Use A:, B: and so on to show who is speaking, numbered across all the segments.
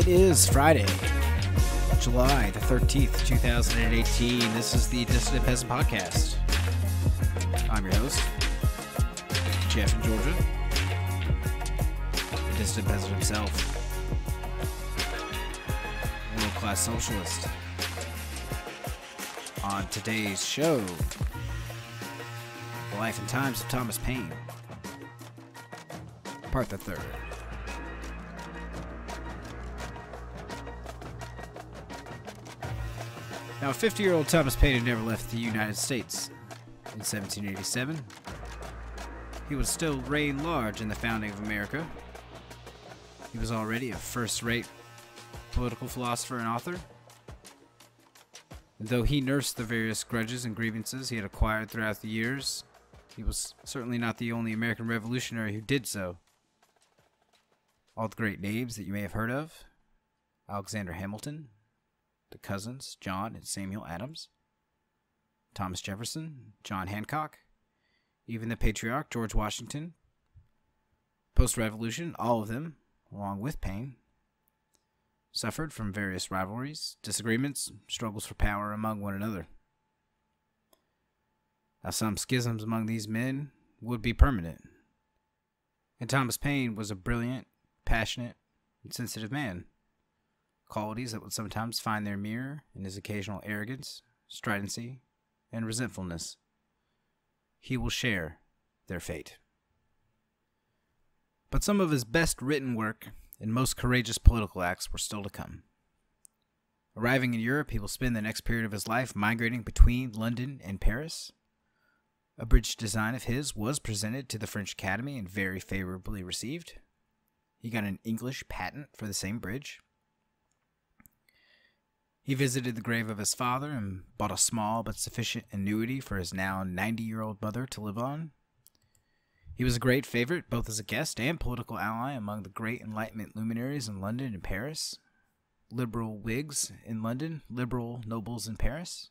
A: is Friday, July the 13th, 2018. This is the Dissident Peasant Podcast. I'm your host, Jeff in Georgia, the Dissident Peasant himself, world-class socialist. On today's show, The Life and Times of Thomas Paine, Part the Third. Now, 50-year-old Thomas Paine had never left the United States. In 1787, he would still reign large in the founding of America. He was already a first-rate political philosopher and author. And though he nursed the various grudges and grievances he had acquired throughout the years, he was certainly not the only American revolutionary who did so. All the great names that you may have heard of: Alexander Hamilton, the cousins John and Samuel Adams, Thomas Jefferson, John Hancock, even the patriarch George Washington. Post-revolution, all of them, along with Paine, suffered from various rivalries, disagreements, struggles for power among one another. Now, some schisms among these men would be permanent, and Thomas Paine was a brilliant, passionate, and sensitive man, qualities that would sometimes find their mirror in his occasional arrogance, stridency, and resentfulness. He will share their fate. But some of his best written work and most courageous political acts were still to come. Arriving in Europe, he will spend the next period of his life migrating between London and Paris. A bridge design of his was presented to the French Academy and very favorably received. He got an English patent for the same bridge. He visited the grave of his father and bought a small but sufficient annuity for his now 90-year-old mother to live on. He was a great favorite both as a guest and political ally among the great Enlightenment luminaries in London and Paris. Liberal Whigs in London, liberal nobles in Paris.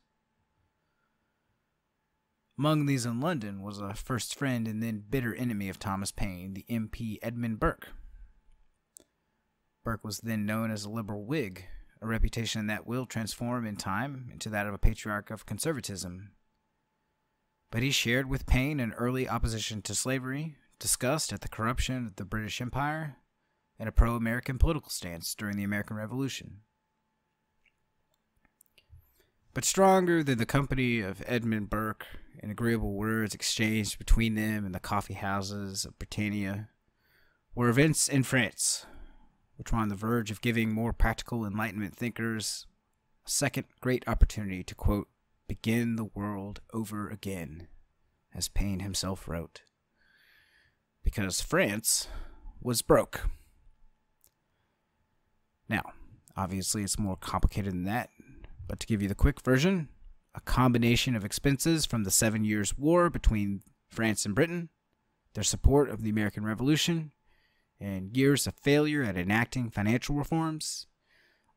A: Among these in London was a first friend and then bitter enemy of Thomas Paine, the MP Edmund Burke. Burke was then known as a liberal Whig, a reputation that will transform in time into that of a patriarch of conservatism. But he shared with Paine an early opposition to slavery, disgust at the corruption of the British Empire, and a pro-American political stance during the American Revolution. But stronger than the company of Edmund Burke and agreeable words exchanged between them in the coffee houses of Britannia were events in France, which were on the verge of giving more practical Enlightenment thinkers a second great opportunity to, quote, begin the world over again, as Paine himself wrote. Because France was broke. Now, obviously it's more complicated than that, but to give you the quick version, a combination of expenses from the 7 Years' War between France and Britain, their support of the American Revolution, and years of failure at enacting financial reforms,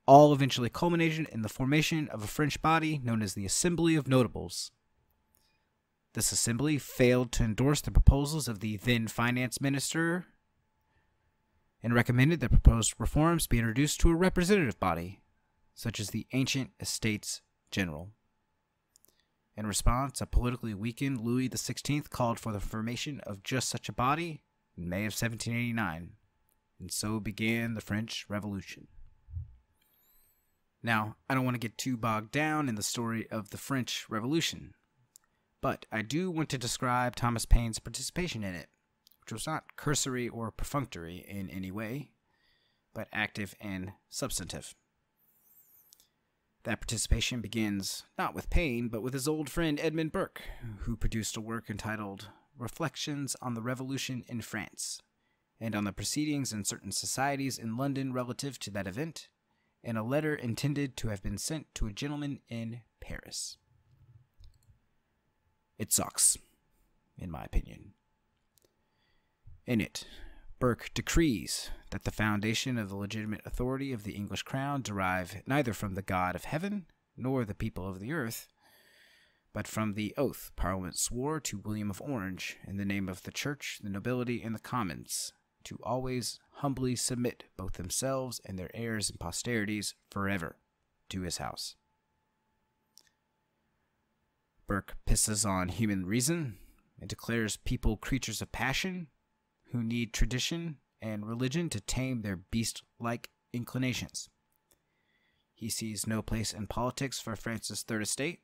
A: all eventually culminated in the formation of a French body known as the Assembly of Notables. This assembly failed to endorse the proposals of the then finance minister and recommended that proposed reforms be introduced to a representative body, such as the Ancient Estates General. In response, a politically weakened Louis XVI called for the formation of just such a body in May of 1789, and so began the French Revolution. Now, I don't want to get too bogged down in the story of the French Revolution, but I do want to describe Thomas Paine's participation in it, which was not cursory or perfunctory in any way, but active and substantive. That participation begins not with Paine, but with his old friend Edmund Burke, who produced a work entitled Reflections on the Revolution in France, and on the proceedings in certain societies in London relative to that event, and a letter intended to have been sent to a gentleman in Paris. It sucks, in my opinion. In it, Burke decrees that the foundation of the legitimate authority of the English crown derive neither from the God of heaven nor the people of the earth, but from the oath Parliament swore to William of Orange in the name of the Church, the nobility, and the commons, to always humbly submit both themselves and their heirs and posterities forever to his house. Burke pisses on human reason and declares people creatures of passion who need tradition and religion to tame their beast-like inclinations. He sees no place in politics for France's Third Estate,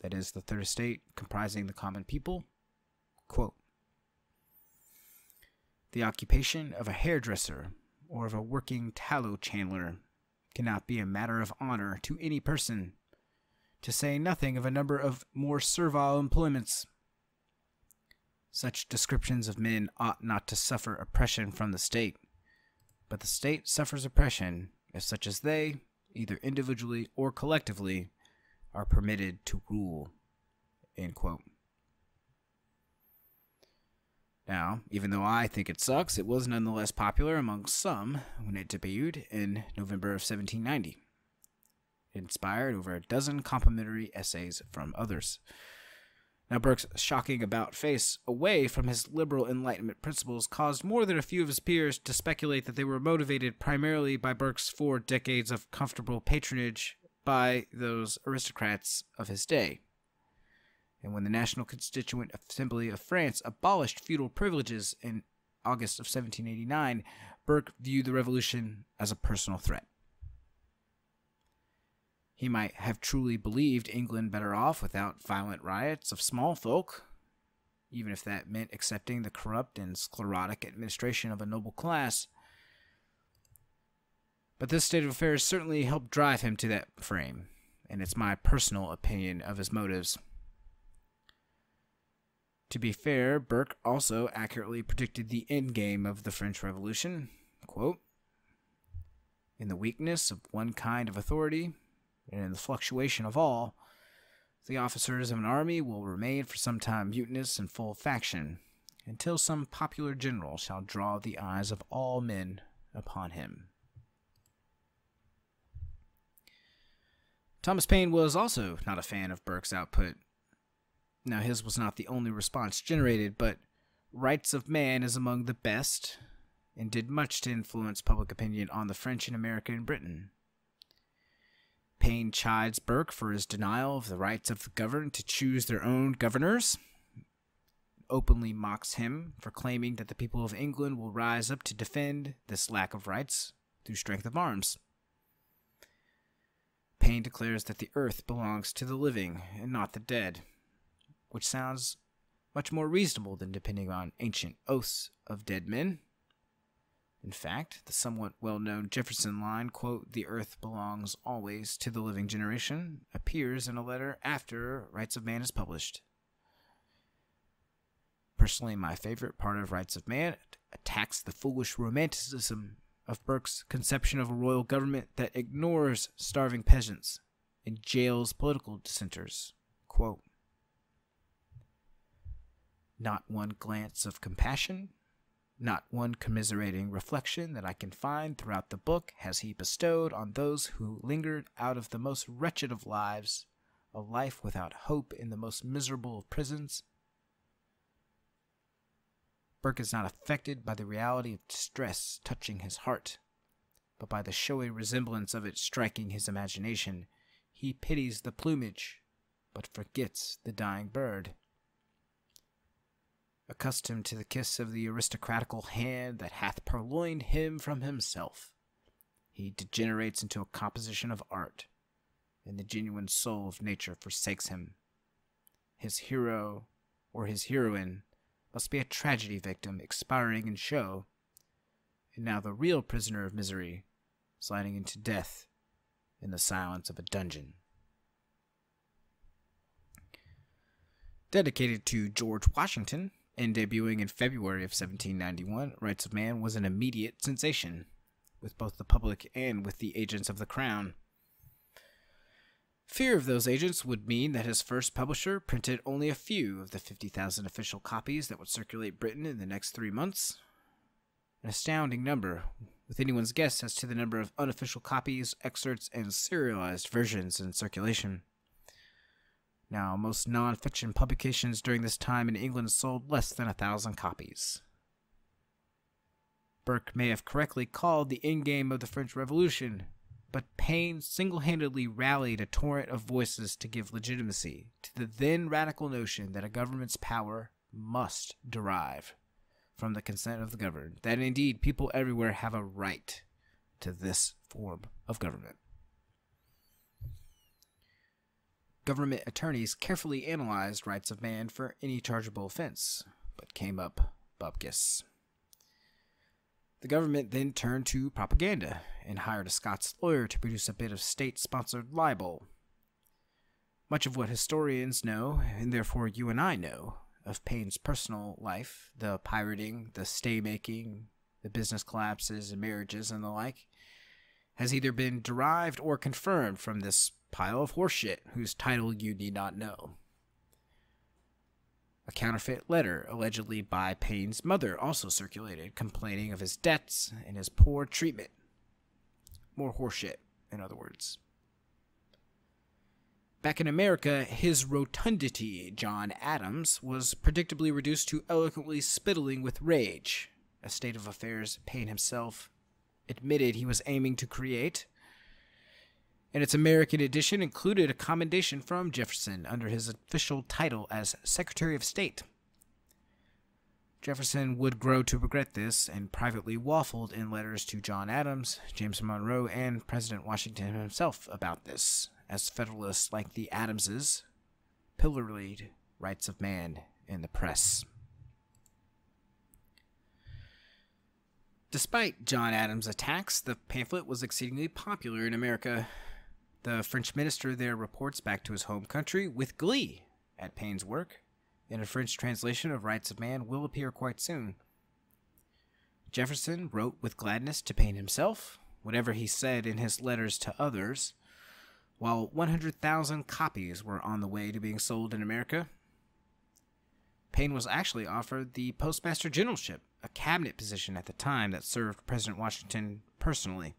A: that is, the Third Estate comprising the common people. Quote, "The occupation of a hairdresser or of a working tallow chandler cannot be a matter of honor to any person, to say nothing of a number of more servile employments. Such descriptions of men ought not to suffer oppression from the state, but the state suffers oppression if such as they, either individually or collectively, are permitted to rule." End quote. Now, even though I think it sucks, it was nonetheless popular among some when it debuted in November of 1790. It inspired over a dozen complimentary essays from others. Now, Burke's shocking about-face away from his liberal Enlightenment principles caused more than a few of his peers to speculate that they were motivated primarily by Burke's 4 decades of comfortable patronage by those aristocrats of his day. And when the National Constituent Assembly of France abolished feudal privileges in August of 1789, Burke viewed the revolution as a personal threat. He might have truly believed England better off without violent riots of small folk, even if that meant accepting the corrupt and sclerotic administration of a noble class. But this state of affairs certainly helped drive him to that frame, and it's my personal opinion of his motives. To be fair, Burke also accurately predicted the endgame of the French Revolution. Quote, "In the weakness of one kind of authority, and in the fluctuation of all, the officers of an army will remain for some time mutinous and full of faction, until some popular general shall draw the eyes of all men upon him." Thomas Paine was also not a fan of Burke's output. Now, his was not the only response generated, but Rights of Man is among the best, and did much to influence public opinion on the French and American Britain. Paine chides Burke for his denial of the rights of the governed to choose their own governors, openly mocks him for claiming that the people of England will rise up to defend this lack of rights through strength of arms. Paine declares that the earth belongs to the living and not the dead, which sounds much more reasonable than depending on ancient oaths of dead men. In fact, the somewhat well-known Jefferson line, quote, "The earth belongs always to the living generation," appears in a letter after Rights of Man is published. Personally, my favorite part of Rights of Man attacks the foolish romanticism of Burke's conception of a royal government that ignores starving peasants and jails political dissenters. Quote, "Not one glance of compassion, not one commiserating reflection that I can find throughout the book has he bestowed on those who lingered out of the most wretched of lives, a life without hope in the most miserable of prisons." Burke is not affected by the reality of distress touching his heart, but by the showy resemblance of it striking his imagination. He pities the plumage, but forgets the dying bird. Accustomed to the kiss of the aristocratical hand that hath purloined him from himself, he degenerates into a composition of art, and the genuine soul of nature forsakes him. His hero, or his heroine, must be a tragedy victim expiring in show, and now the real prisoner of misery, sliding into death in the silence of a dungeon. Dedicated to George Washington, and debuting in February of 1791, Rights of Man was an immediate sensation, with both the public and with the agents of the crown. Fear of those agents would mean that his first publisher printed only a few of the 50,000 official copies that would circulate Britain in the next 3 months. An astounding number, with anyone's guess as to the number of unofficial copies, excerpts, and serialized versions in circulation. Now, most non-fiction publications during this time in England sold less than 1,000 copies. Burke may have correctly called the endgame of the French Revolution, but Paine single-handedly rallied a torrent of voices to give legitimacy to the then radical notion that a government's power must derive from the consent of the governed, that indeed people everywhere have a right to this form of government. Government attorneys carefully analyzed rights of man for any chargeable offense, but came up bupkis. The government then turned to propaganda and hired a Scots lawyer to produce a bit of state-sponsored libel. Much of what historians know, and therefore you and I know, of Paine's personal life, the pirating, the stay-making, the business collapses and marriages and the like, has either been derived or confirmed from this pile of horseshit whose title you need not know. A counterfeit letter, allegedly by Paine's mother, also circulated, complaining of his debts and his poor treatment. More horseshit, in other words. Back in America, his rotundity, John Adams, was predictably reduced to eloquently spittling with rage, a state of affairs Paine himself admitted he was aiming to create. And its American edition included a commendation from Jefferson under his official title as Secretary of State. Jefferson would grow to regret this and privately waffled in letters to John Adams, James Monroe, and President Washington himself about this, as Federalists like the Adamses pilloried rights of man in the press. Despite John Adams' attacks, the pamphlet was exceedingly popular in America. The French minister there reports back to his home country with glee at Paine's work, and a French translation of Rights of Man will appear quite soon. Jefferson wrote with gladness to Paine himself, whatever he said in his letters to others, while 100,000 copies were on the way to being sold in America. Paine was actually offered the Postmaster Generalship, a cabinet position at the time that served President Washington personally.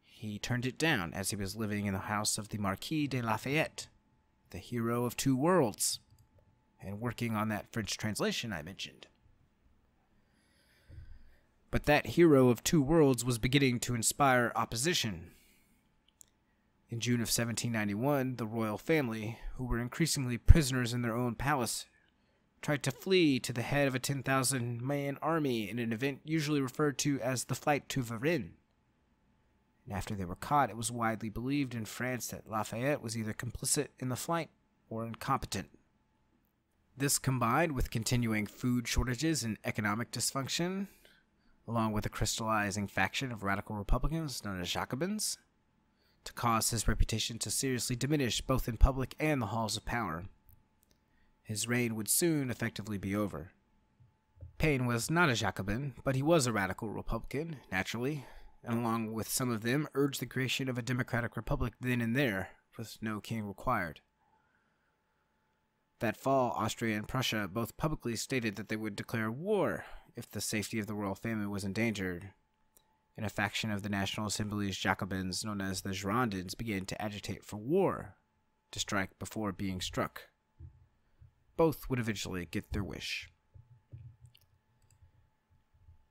A: He turned it down as he was living in the house of the Marquis de Lafayette, the hero of two worlds, and working on that French translation I mentioned. But that hero of two worlds was beginning to inspire opposition. In June of 1791, the royal family, who were increasingly prisoners in their own palace, tried to flee to the head of a 10,000-man army in an event usually referred to as the Flight to Varennes. And after they were caught, it was widely believed in France that Lafayette was either complicit in the flight or incompetent. This, combined with continuing food shortages and economic dysfunction, along with a crystallizing faction of radical Republicans known as Jacobins, to cause his reputation to seriously diminish both in public and the halls of power. His reign would soon effectively be over. Paine was not a Jacobin, but he was a radical Republican, naturally, and along with some of them urged the creation of a democratic republic then and there, with no king required. That fall, Austria and Prussia both publicly stated that they would declare war if the safety of the royal family was endangered, and a faction of the National Assembly's Jacobins known as the Girondins began to agitate for war, to strike before being struck. Both would eventually get their wish.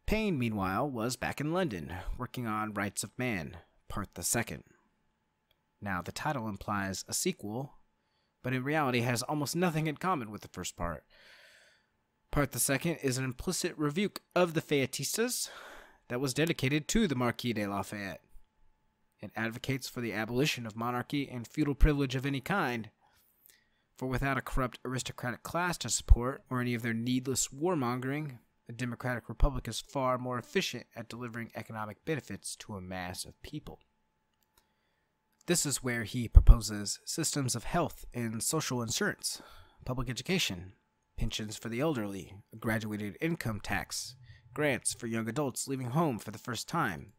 A: Paine, meanwhile, was back in London, working on Rights of Man, Part the Second. Now, the title implies a sequel, but in reality has almost nothing in common with the first part. Part the Second is an implicit rebuke of the Fayettistas that was dedicated to the Marquis de Lafayette. It advocates for the abolition of monarchy and feudal privilege of any kind, for without a corrupt aristocratic class to support or any of their needless warmongering, a democratic republic is far more efficient at delivering economic benefits to a mass of people. This is where he proposes systems of health and social insurance, public education, pensions for the elderly, a graduated income tax, grants for young adults leaving home for the first time.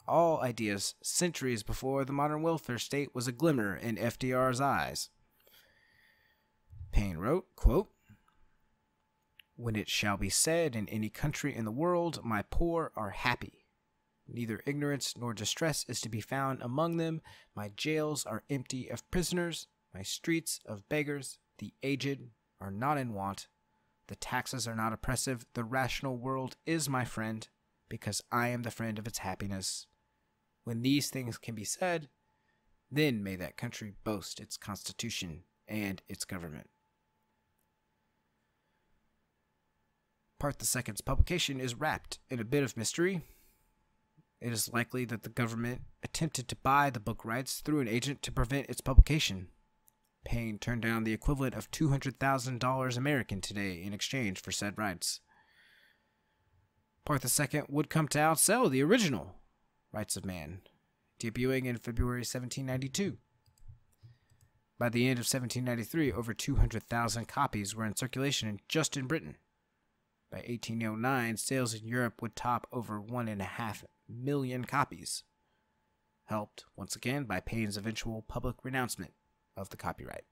A: All ideas centuries before the modern welfare state was a glimmer in FDR's eyes. Paine wrote, quote, "When it shall be said in any country in the world, my poor are happy. Neither ignorance nor distress is to be found among them. My jails are empty of prisoners, my streets of beggars. The aged are not in want. The taxes are not oppressive. The rational world is my friend. because I am the friend of its happiness. When these things can be said, then may that country boast its constitution and its government. Part the Second's publication is wrapped in a bit of mystery. It is likely that the government attempted to buy the book rights through an agent to prevent its publication. Paine turned down the equivalent of $200,000 American today in exchange for said rights. Part the Second would come to outsell the original Rights of Man, debuting in February 1792. By the end of 1793, over 200,000 copies were in circulation just in Britain. By 1809, sales in Europe would top over 1.5 million copies, helped, once again, by Paine's eventual public renouncement of the copyright.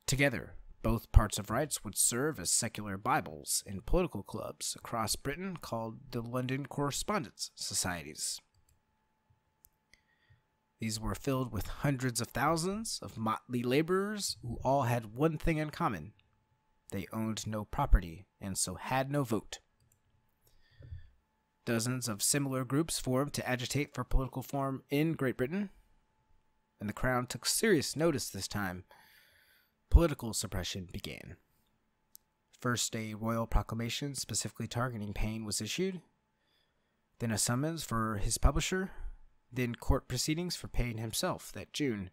A: Together, both parts of rights would serve as secular Bibles in political clubs across Britain called the London Correspondence Societies. These were filled with hundreds of thousands of motley laborers who all had one thing in common. They owned no property and so had no vote. Dozens of similar groups formed to agitate for political reform in Great Britain, and the Crown took serious notice this time. Political suppression began. First, a royal proclamation specifically targeting Paine was issued, then a summons for his publisher, then court proceedings for Paine himself that June.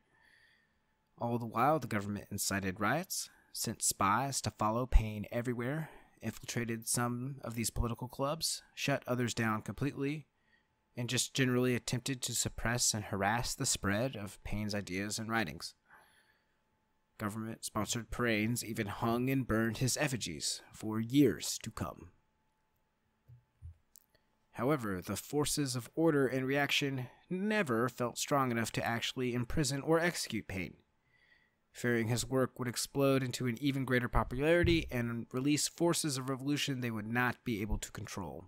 A: All the while, the government incited riots, sent spies to follow Paine everywhere, infiltrated some of these political clubs, shut others down completely, and just generally attempted to suppress and harass the spread of Paine's ideas and writings. Government-sponsored parades even hung and burned his effigies for years to come. However, the forces of order and reaction never felt strong enough to actually imprison or execute Paine, fearing his work would explode into an even greater popularity and release forces of revolution they would not be able to control.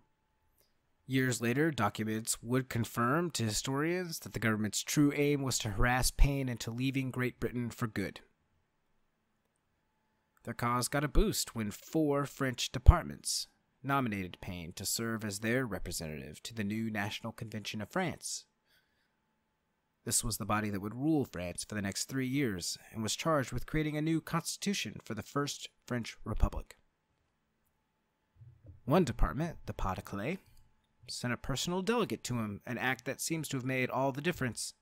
A: Years later, documents would confirm to historians that the government's true aim was to harass Paine into leaving Great Britain for good. Their cause got a boost when 4 French departments nominated Paine to serve as their representative to the new National Convention of France. This was the body that would rule France for the next 3 years and was charged with creating a new constitution for the First French Republic. One department, the Pas de Calais, sent a personal delegate to him, an act that seems to have made all the difference.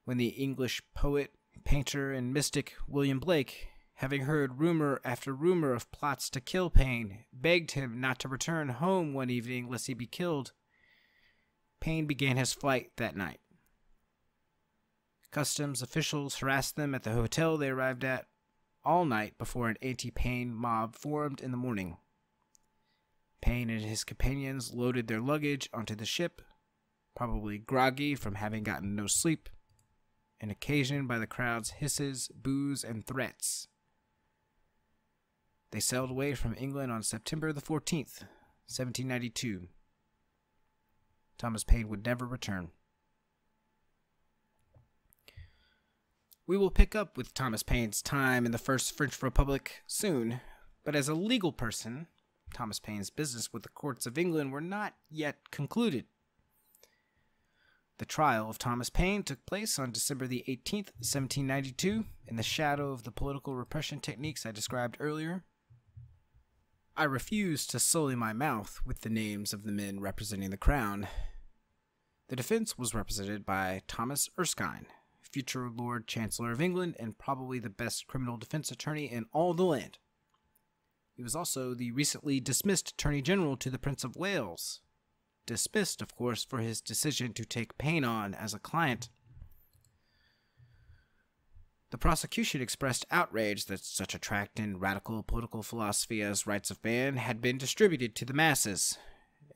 A: When the English poet, painter, and mystic William Blake, having heard rumor after rumor of plots to kill Paine, begged him not to return home one evening lest he be killed, Paine began his flight that night. Customs officials harassed them at the hotel they arrived at all night before an anti-Paine mob formed in the morning. Paine and his companions loaded their luggage onto the ship, probably groggy from having gotten no sleep, and occasioned by the crowd's hisses, boos, and threats. They sailed away from England on September the 14th, 1792. Thomas Paine would never return. We will pick up with Thomas Paine's time in the First French Republic soon, but as a legal person, Thomas Paine's business with the courts of England were not yet concluded. The trial of Thomas Paine took place on December the 18th, 1792, in the shadow of the political repression techniques I described earlier. I refuse to sully my mouth with the names of the men representing the Crown. The defense was represented by Thomas Erskine, future Lord Chancellor of England and probably the best criminal defense attorney in all the land. He was also the recently dismissed Attorney General to the Prince of Wales. Dismissed, of course, for his decision to take Paine on as a client. The prosecution expressed outrage that such a tract in radical political philosophy as Rights of Man had been distributed to the masses,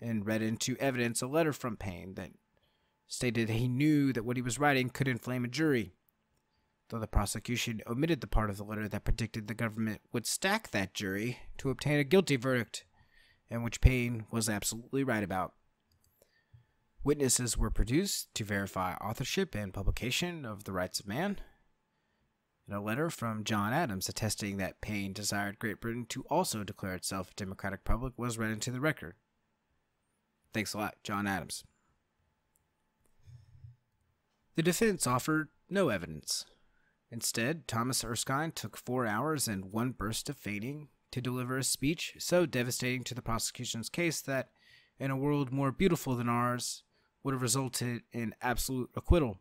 A: and read into evidence a letter from Paine that stated that he knew that what he was writing could inflame a jury, though the prosecution omitted the part of the letter that predicted the government would stack that jury to obtain a guilty verdict, and which Paine was absolutely right about. Witnesses were produced to verify authorship and publication of the Rights of Man. in a letter from John Adams attesting that Paine desired Great Britain to also declare itself a democratic republic was read into the record. Thanks a lot, John Adams. The defense offered no evidence. Instead, Thomas Erskine took 4 hours and one burst of feigning to deliver a speech so devastating to the prosecution's case that, in a world more beautiful than ours, would have resulted in absolute acquittal.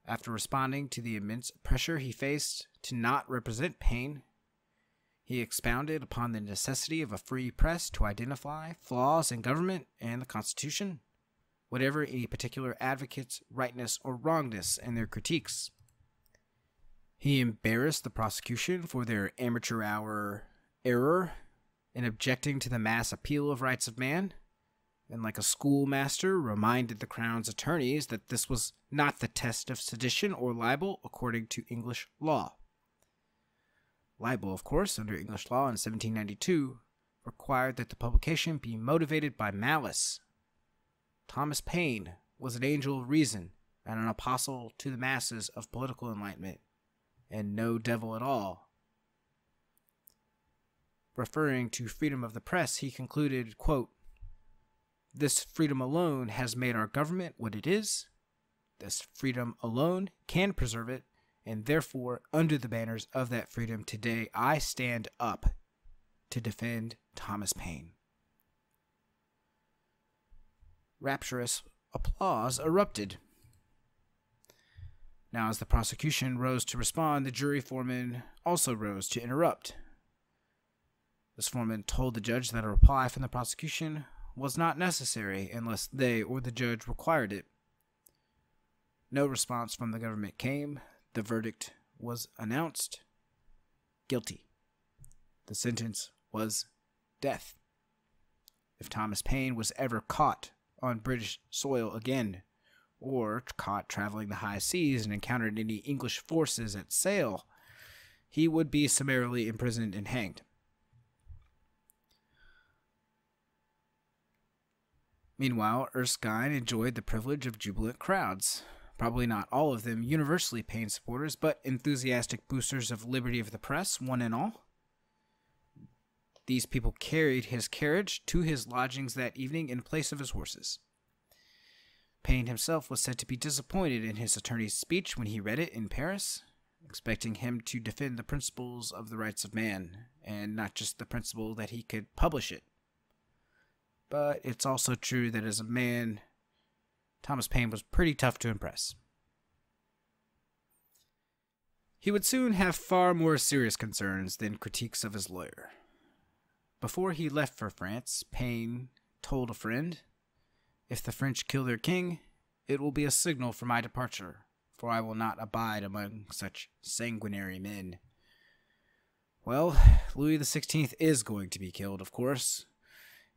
A: After responding to the immense pressure he faced to not represent Paine, he expounded upon the necessity of a free press to identify flaws in government and the Constitution, whatever any particular advocate's rightness or wrongness in their critiques. He embarrassed the prosecution for their amateur hour error in objecting to the mass appeal of rights of man, and like a schoolmaster reminded the Crown's attorneys that this was not the test of sedition or libel according to English law. Libel, of course, under English law in 1792, required that the publication be motivated by malice. Thomas Paine was an angel of reason and an apostle to the masses of political enlightenment, and no devil at all. Referring to freedom of the press, he concluded, quote, "This freedom alone has made our government what it is. This freedom alone can preserve it, and therefore, under the banners of that freedom today, I stand up to defend Thomas Paine." Rapturous applause erupted. Now, as the prosecution rose to respond, the jury foreman also rose to interrupt. This foreman told the judge that a reply from the prosecution was not necessary unless they or the judge required it. No response from the government came. The verdict was announced. Guilty. The sentence was death. If Thomas Paine was ever caught on British soil again, or caught traveling the high seas and encountered any English forces at sail, he would be summarily imprisoned and hanged. Meanwhile, Erskine enjoyed the privilege of jubilant crowds, probably not all of them universally Paine supporters, but enthusiastic boosters of liberty of the press, one and all. These people carried his carriage to his lodgings that evening in place of his horses. Paine himself was said to be disappointed in his attorney's speech when he read it in Paris, expecting him to defend the principles of the rights of man, and not just the principle that he could publish it. But it's also true that as a man, Thomas Paine was pretty tough to impress. He would soon have far more serious concerns than critiques of his lawyer. Before he left for France, Paine told a friend, "If the French kill their king, it will be a signal for my departure, for I will not abide among such sanguinary men." Well, Louis XVI is going to be killed, of course,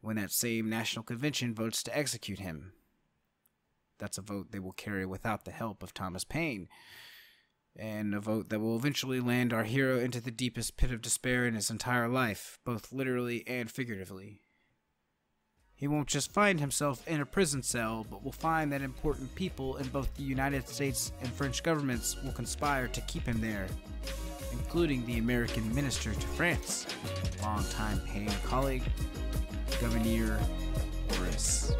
A: when that same National Convention votes to execute him. That's a vote they will carry without the help of Thomas Paine, and a vote that will eventually land our hero into the deepest pit of despair in his entire life, both literally and figuratively. He won't just find himself in a prison cell, but will find that important people in both the United States and French governments will conspire to keep him there, including the American minister to France, longtime Paine colleague, Governor Horace.